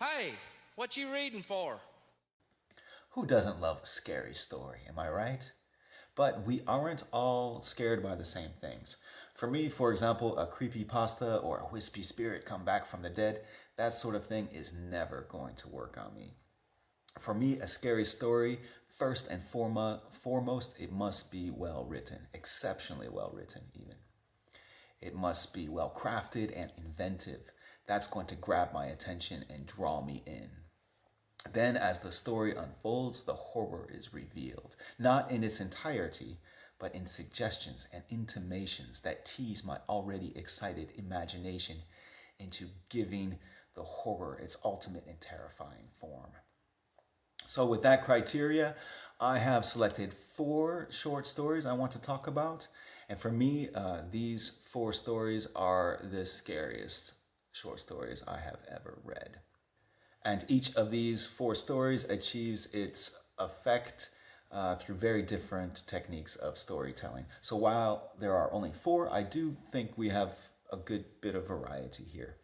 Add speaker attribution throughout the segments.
Speaker 1: Hey, what you reading for?
Speaker 2: Who doesn't love a scary story, am I right? But we aren't all scared by the same things. For me, for example, a creepy pasta or a wispy spirit come back from the dead, that sort of thing is never going to work on me. For me, a scary story, first and foremost, it must be well written, exceptionally well written, even. It must be well crafted and inventive. That's going to grab my attention and draw me in. Then, as the story unfolds, the horror is revealed, not in its entirety, but in suggestions and intimations that tease my already excited imagination into giving the horror its ultimate and terrifying form. So, with that criteria, I have selected 4 short stories I want to talk about. And for me, these 4 stories are the scariest short stories I have ever read. And each of these 4 stories achieves its effect through very different techniques of storytelling. So while there are only 4, I do think we have a good bit of variety here.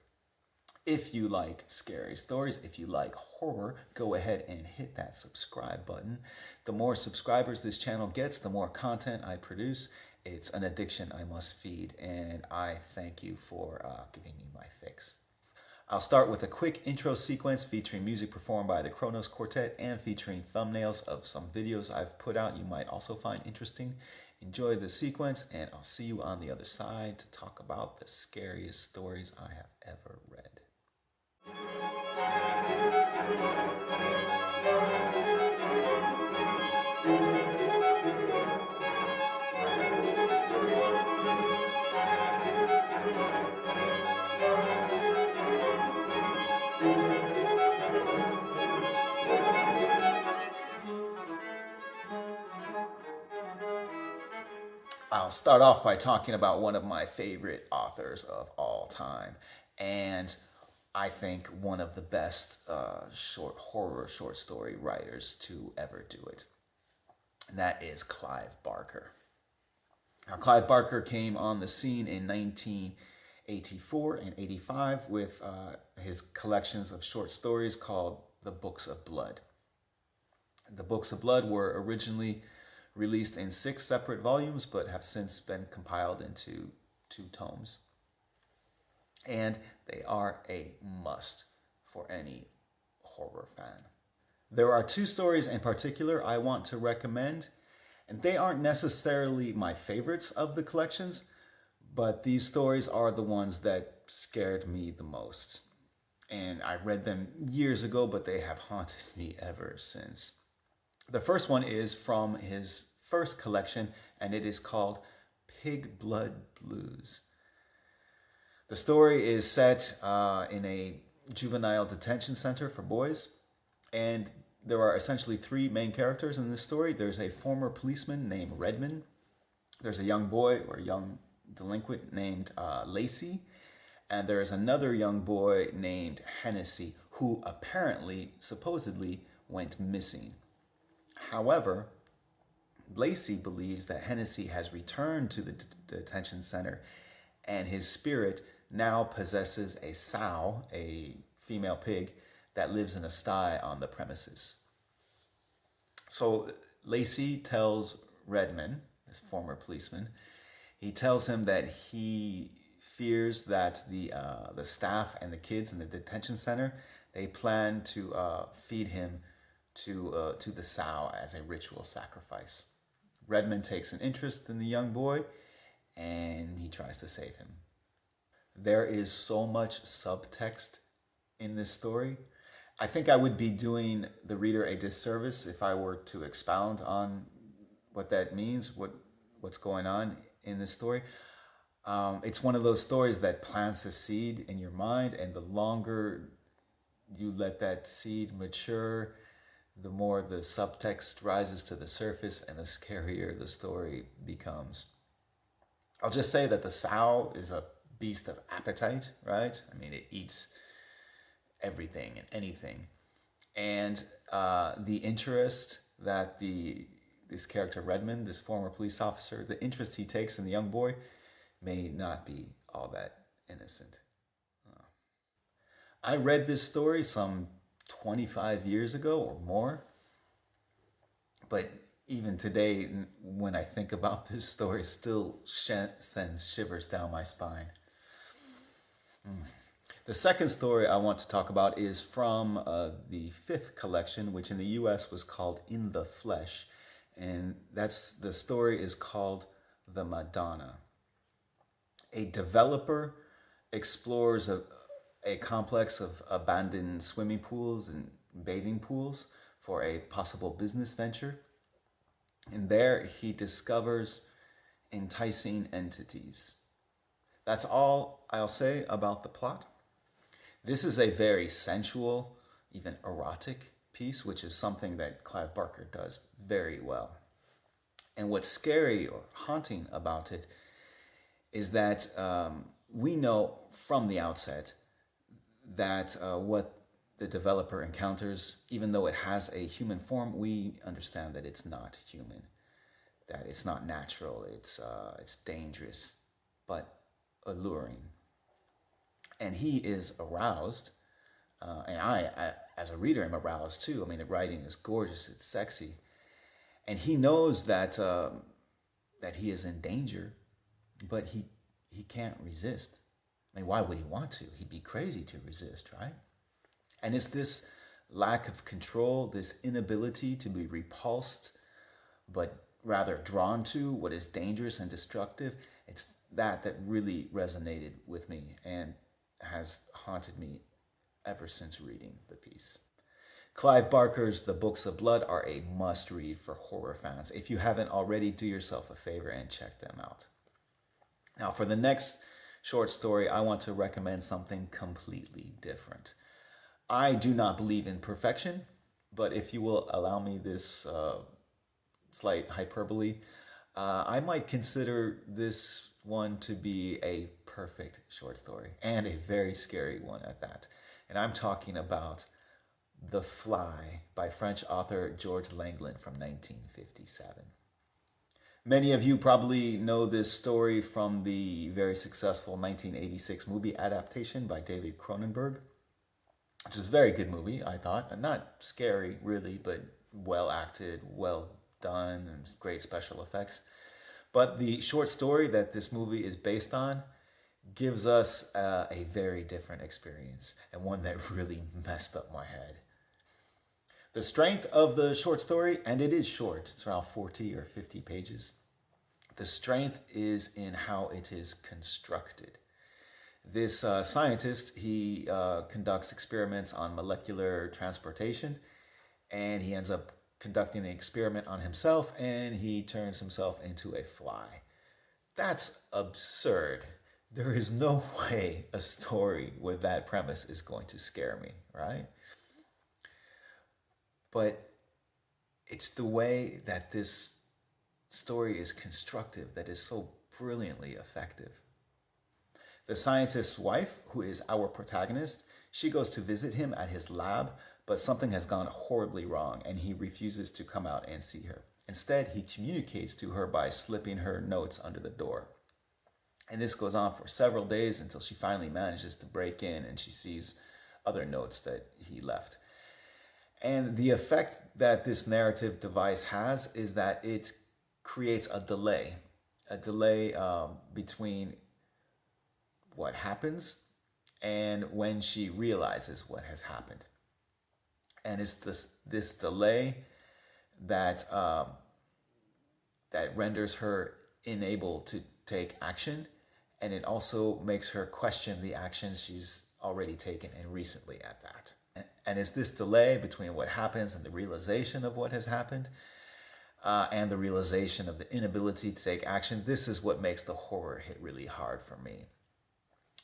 Speaker 2: If you like scary stories, if you like horror, go ahead and hit that subscribe button. The more subscribers this channel gets, the more content I produce. It's an addiction I must feed, and I thank you for giving me my fix. I'll start with a quick intro sequence featuring music performed by the Kronos Quartet and featuring thumbnails of some videos I've put out you might also find interesting. Enjoy the sequence, and I'll see you on the other side to talk about the scariest stories I have ever read. I'll start off by talking about one of my favorite authors of all time, and I think one of the best horror short story writers to ever do it. And that is Clive Barker. Now, Clive Barker came on the scene in 1984 and 85 with his collections of short stories called The Books of Blood. The Books of Blood were originally released in 6 separate volumes, but have since been compiled into 2 tomes. And they are a must for any horror fan. There are 2 stories in particular I want to recommend, and they aren't necessarily my favorites of the collections, but these stories are the ones that scared me the most. And I read them years ago, but they have haunted me ever since. The first one is from his first collection, and it is called Pig Blood Blues. The story is set in a juvenile detention center for boys, and there are essentially 3 main characters in this story. There's a former policeman named Redmond. There's a young boy or young delinquent named Lacey, and there is another young boy named Hennessy who apparently, supposedly, went missing. However, Lacey believes that Hennessy has returned to the detention center, and his spirit now possesses a sow, a female pig, that lives in a sty on the premises. So Lacey tells Redmond, this former policeman, he tells him that he fears that the staff and the kids in the detention center, they plan to feed him to the sow as a ritual sacrifice. Redmond takes an interest in the young boy, and he tries to save him. There is so much subtext in this story. I think I would be doing the reader a disservice if I were to expound on what that means, what's going on in this story. It's one of those stories that plants a seed in your mind, and the longer you let that seed mature, the more the subtext rises to the surface and the scarier the story becomes. I'll just say that the sow is a beast of appetite, right? I mean, it eats everything and anything. And the interest that this character Redmond, this former police officer, the interest he takes in the young boy may not be all that innocent. I read this story some 25 years ago or more, but even today, when I think about this story, still sends shivers down my spine. The second story I want to talk about is from the fifth collection, which in the US was called In the Flesh. And the story is called The Madonna. A developer explores a complex of abandoned swimming pools and bathing pools for a possible business venture. And there he discovers enticing entities. That's all I'll say about the plot. This is a very sensual, even erotic piece, which is something that Clive Barker does very well. And what's scary or haunting about it is that we know from the outset that what the developer encounters, even though it has a human form, we understand that it's not human, that it's not natural, it's dangerous, but alluring. And he is aroused, and I, as a reader, am aroused too. I mean, the writing is gorgeous, it's sexy, and he knows that that he is in danger, but he can't resist. I mean, why would he want to? He'd be crazy to resist, right? And it's this lack of control, this inability to be repulsed, but rather drawn to what is dangerous and destructive. It's that really resonated with me and has haunted me ever since reading the piece. Clive Barker's The Books of Blood are a must-read for horror fans. If you haven't already, do yourself a favor and check them out. Now, for the next short story, I want to recommend something completely different. I do not believe in perfection, but if you will allow me this slight hyperbole, I might consider this one to be a perfect short story, and a very scary one at that. And I'm talking about The Fly by French author George Langelaan from 1957. Many of you probably know this story from the very successful 1986 movie adaptation by David Cronenberg, which is a very good movie, I thought. And not scary, really, but well acted, well done, and great special effects. But the short story that this movie is based on gives us a very different experience, and one that really messed up my head. The strength of the short story, and it is short, it's around 40 or 50 pages. The strength is in how it is constructed. This scientist, he conducts experiments on molecular transportation, and he ends up conducting the experiment on himself, and he turns himself into a fly. That's absurd. There is no way a story with that premise is going to scare me, right? But it's the way that this story is constructed that is so brilliantly effective. The scientist's wife, who is our protagonist, she goes to visit him at his lab, but something has gone horribly wrong and he refuses to come out and see her. Instead, he communicates to her by slipping her notes under the door. And this goes on for several days until she finally manages to break in and she sees other notes that he left. And the effect that this narrative device has is that it creates a delay between what happens and when she realizes what has happened. And it's this delay that that renders her unable to take action, and it also makes her question the actions she's already taken, and recently at that. And it's this delay between what happens and the realization of what has happened, and the realization of the inability to take action. This is what makes the horror hit really hard for me.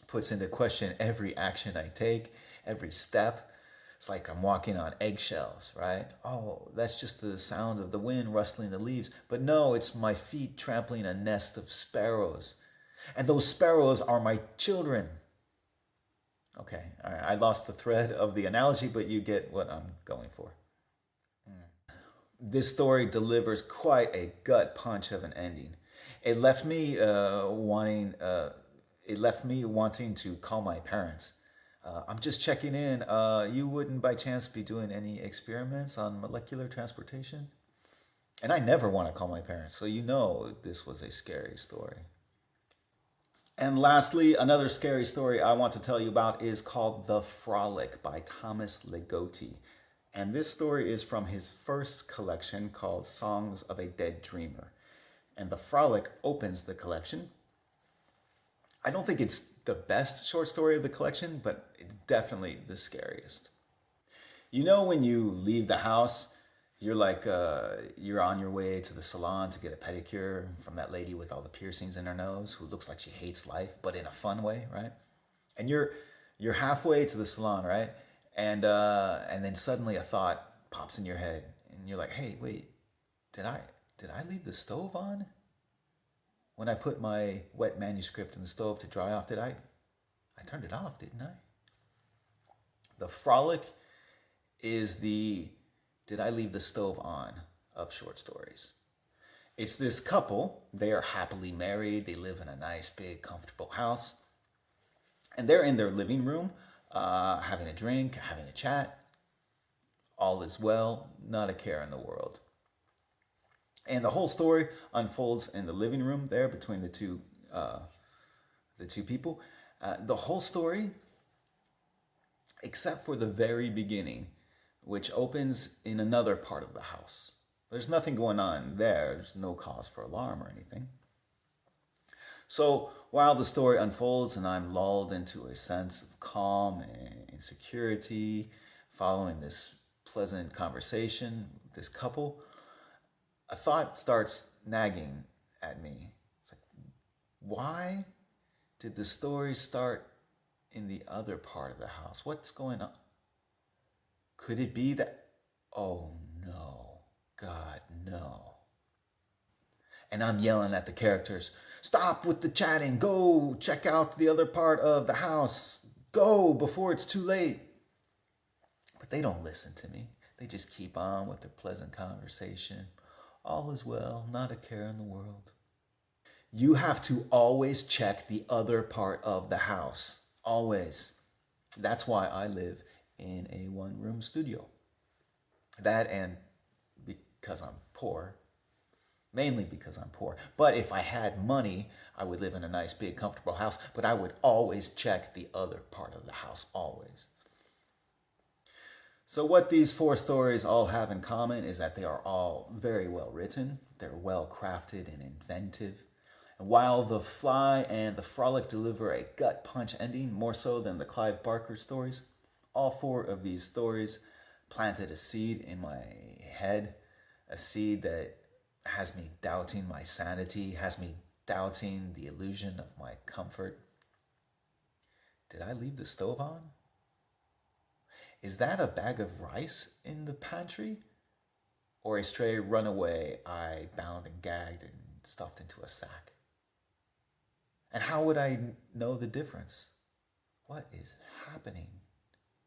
Speaker 2: Puts into question every action I take, every step. It's like I'm walking on eggshells, right? Oh, that's just the sound of the wind rustling the leaves. But no, it's my feet trampling a nest of sparrows. And those sparrows are my children. Okay, all right, I lost the thread of the analogy, but you get what I'm going for. This story delivers quite a gut punch of an ending. It left me wanting to call my parents. I'm just checking in. You wouldn't by chance be doing any experiments on molecular transportation? And I never want to call my parents, so you know this was a scary story. And lastly, another scary story I want to tell you about is called The Frolic by Thomas Ligotti. And this story is from his first collection called Songs of a Dead Dreamer. And The Frolic opens the collection. I don't think it's the best short story of the collection, but it's definitely the scariest. You know when you leave the house, you're you're on your way to the salon to get a pedicure from that lady with all the piercings in her nose who looks like she hates life, but in a fun way, right? And you're halfway to the salon, right? And then suddenly a thought pops in your head, and you're like, "Hey, wait, did I leave the stove on? When I put my wet manuscript in the stove to dry off, I turned it off, didn't I?" The Frolic is the "did I leave the stove on" of short stories. It's this couple. They are happily married. They live in a nice, big, comfortable house. And they're in their living room, having a drink, having a chat. All is well, not a care in the world. And the whole story unfolds in the living room there between the two people. The whole story, except for the very beginning, which opens in another part of the house. There's nothing going on there. There's no cause for alarm or anything. So while the story unfolds and I'm lulled into a sense of calm and security following this pleasant conversation with this couple, a thought starts nagging at me. It's like, why did the story start in the other part of the house? What's going on? Could it be that, oh no, God, no. And I'm yelling at the characters, "Stop with the chatting, go check out the other part of the house, go before it's too late." But they don't listen to me. They just keep on with their pleasant conversation. All is well, not a care in the world. You have to always check the other part of the house. Always. That's why I live in a one-room studio. That, and because I'm poor. Mainly because I'm poor. But if I had money, I would live in a nice, big, comfortable house. But I would always check the other part of the house. Always. So what these 4 stories all have in common is that they are all very well written. They're well crafted and inventive. And while The Fly and The Frolic deliver a gut punch ending, more so than the Clive Barker stories, all 4 of these stories planted a seed in my head, a seed that has me doubting my sanity, has me doubting the illusion of my comfort. Did I leave the stove on? Is that a bag of rice in the pantry? Or a stray runaway I bound and gagged and stuffed into a sack? And how would I know the difference? What is happening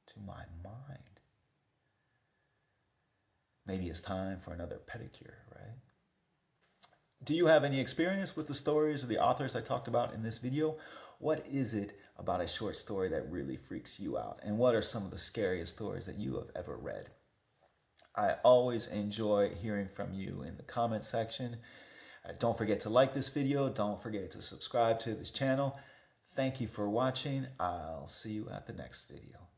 Speaker 2: to my mind? Maybe it's time for another pedicure, right? Do you have any experience with the stories or the authors I talked about in this video? What is it about a short story that really freaks you out? And what are some of the scariest stories that you have ever read? I always enjoy hearing from you in the comment section. Don't forget to like this video. Don't forget to subscribe to this channel. Thank you for watching. I'll see you at the next video.